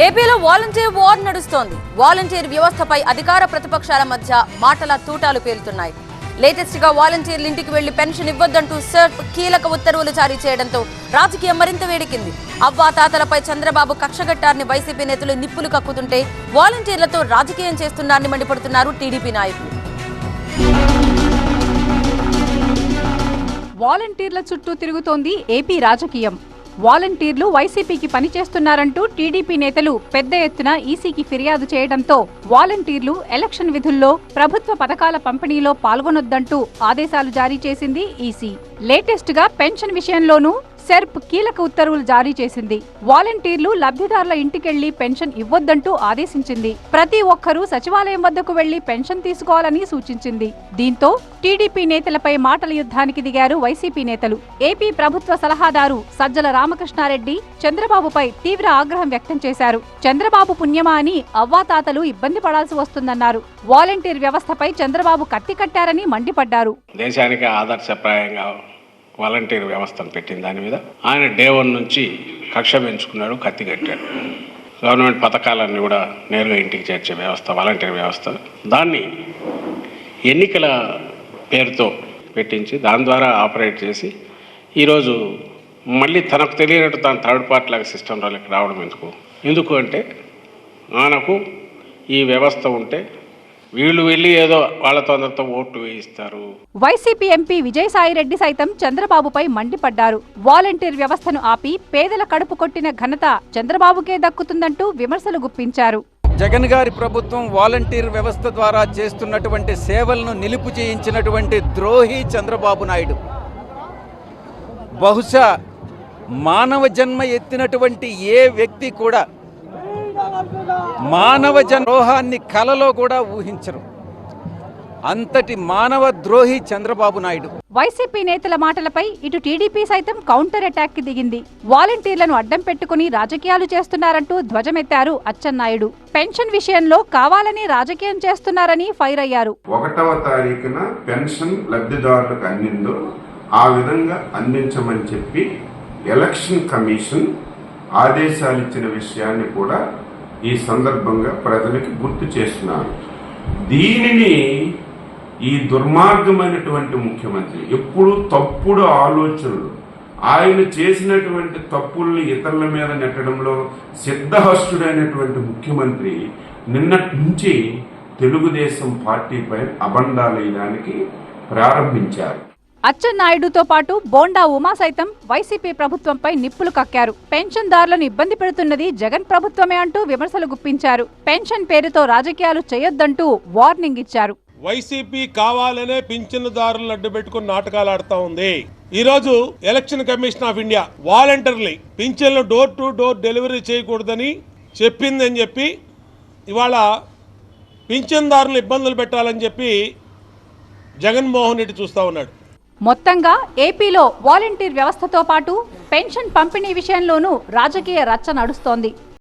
ఏపీలో volunteer war నడుస్తోంది. Volunteer వ్యవస్థపై అధికార ప్రతిపక్షాల మధ్య మాటల తూటాలు పేలుతున్నాయి. లేటెస్ట్ గా వాలంటీర్లు ఇంటికి వెళ్లి పెన్షన్ ఇవ్వొద్దంటూ సర్ప్ కీలక ఉత్తర్వులు జారీ చేయడంతో రాజకీయం మరింత వేడెక్కింది. అవ్వా తాతలపై చంద్రబాబు కక్షగట్టారని వైసీపీ నేతలు నిప్పులు కక్కుతుంటే వాలంటీర్లతో రాజకీయం చేస్తున్నారని మండిపడుతున్నారు టీడీపీ నాయకులు. వాలంటీర్ల చుట్టూ తిరుగుతోంది ఏపీ రాజకీయం. వాలంటీర్లు వైసీపీకి పనిచేస్తున్నారంటూ టీడీపీ నేతలు పెద్ద ఎత్తున ఈసీకి ఫిర్యాదు చేయడంతో వాలంటీర్లు ఎలక్షన్ విధుల్లో ప్రభుత్వ పథకాల పంపిణీలో పాల్గొనొద్దంటూ ఆదేశాలు జారీ చేసింది ఈసీ. లేటెస్ట్ గా పెన్షన్ విషయంలోనూ సెర్ప్ కీలక ఉత్తర్వులు జారీ చేసింది. వాలంటీర్లు లబ్ధిదారుల ఇంటికెళ్లి పెన్షన్ ఇవ్వొద్దంటూ ఆదేశించింది. ప్రతి ఒక్కరూ సచివాలయం వద్దకు వెళ్లి పెన్షన్ తీసుకోవాలని సూచించింది. దీంతో టీడీపీ నేతలపై మాటల యుద్ధానికి దిగారు వైసీపీ నేతలు. ఏపీ ప్రభుత్వ సలహాదారు సజ్జల రామకృష్ణారెడ్డి చంద్రబాబుపై తీవ్ర ఆగ్రహం వ్యక్తం చేశారు. చంద్రబాబు పుణ్యమా అని అవ్వాతాతలు ఇబ్బంది పడాల్సి వస్తుందన్నారు. వాలంటీర్ వ్యవస్థపై చంద్రబాబు కత్తి కట్టారని మండిపడ్డారు. దేశానికి ఆదర్శప్రాయంగా వాలంటీర్ వ్యవస్థను పెట్టిన దాని మీద ఆయన డే 1 నుంచి కక్ష పెంచుకున్నాడు, కత్తి కట్టాడు. గవర్నమెంట్ పథకాలన్నీ కూడా నేరుగా ఇంటికి చేర్చే వ్యవస్థ వాలంటీర్ వ్యవస్థ, దాన్ని ఎన్నికల పేరుతో పెట్టించి దాని ద్వారా ఆపరేట్ చేసి ఈరోజు మళ్ళీ తనకు తెలియనట్టు తాను థర్డ్ పార్టీ లాగా సిస్టంలోకి రావడం ఎందుకు అంటే మనకు ఈ వ్యవస్థ ఉంటే వీళ్ళు వెళ్ళి ఏదో వాళ్ళతో అందరితో ఓట్లు వేయిస్తారు. వైసీపీ ఎంపీ విజయసాయిరెడ్డి సైతం చంద్రబాబుపై మండిపడ్డారు. వాలంటీర్ వ్యవస్థను ఆపి పేదల కడుపు కొట్టిన ఘనత చంద్రబాబుకే దక్కుతుందంటూ విమర్శలు గుప్పించారు. జగన్ గారి ప్రభుత్వం వాలంటీర్ వ్యవస్థ ద్వారా చేస్తున్నటువంటి సేవలను నిలుపు చేయించినటువంటి ద్రోహి చంద్రబాబు నాయుడు. బహుశా మానవ జన్మ ఎత్తినటువంటి ఏ వ్యక్తి కూడా మానవ ద్రోహాన్ని కలలో కూడా ఊహించరు. అంతటి మానవ ద్రోహి చంద్రబాబు నాయుడు. వైసీపీ నేతల మాటలపై ఇటు టీడీపీ సైతం కౌంటర్ అటాక్ కి దిగింది. వాలంటీర్లను అడ్డం పెట్టుకుని రాజకీయాలు చేస్తున్నారంటూ ధ్వజమెత్తారు అచ్చెన్నాయుడు. పెన్షన్ విషయంలో కావాలని రాజకీయం చేస్తున్నారని ఫైర్ అయ్యారు. 1వ తారీఖున పెన్షన్ లబ్ధిదారులకు అందిందో ఆ విధంగా అందించమని చెప్పి ఎలక్షన్ కమిషన్ ఆదేశాలు ఇచ్చిన విషయాన్ని కూడా ఈ సందర్భంగా ప్రజలకు గుర్తు చేస్తున్నారు. దీనిని ఈ దుర్మార్గమైనటువంటి ముఖ్యమంత్రి ఎప్పుడు తప్పుడు ఆలోచనలు, ఆయన చేసినటువంటి తప్పుల్ని ఇతరుల మీద నెట్టడంలో సిద్ధహస్తుడైనటువంటి ముఖ్యమంత్రి నిన్నటి నుంచి తెలుగుదేశం పార్టీపై అబండాలేయడానికి ప్రారంభించారు. అచ్చెన్నాయుడుతో పాటు బోండా ఉమా సైతం వైసీపీ ప్రభుత్వంపై నిప్పులు కక్కారు. పెన్షన్దారులను ఇబ్బంది పెడుతున్నది జగన్ ప్రభుత్వమే అంటూ విమర్శలు గుప్పించారు. పెన్షన్ పేరుతో రాజకీయాలు చేయొద్దంటూ వార్నింగ్ ఇచ్చారు. వైసీపీ కావాలనే పింఛన్దారులను అడ్డుపెట్టుకుని నాటకాలు ఆడుతా ఉంది. ఈ రోజు ఎలక్షన్ కమిషన్ ఆఫ్ ఇండియా వాలంటీర్లు పింఛన్లు డోర్ టు డోర్ డెలివరీ చేయకూడదని చెప్పిందని చెప్పి ఇవాళ పింఛన్దారులను ఇబ్బందులు పెట్టాలని చెప్పి జగన్మోహన్ రెడ్డి చూస్తా ఉన్నాడు. మొత్తంగా ఏపీలో వాలంటీర్ వ్యవస్థతో పాటు పెన్షన్ పంపిణీ విషయంలోనూ రాజకీయ రచ్చ నడుస్తోంది.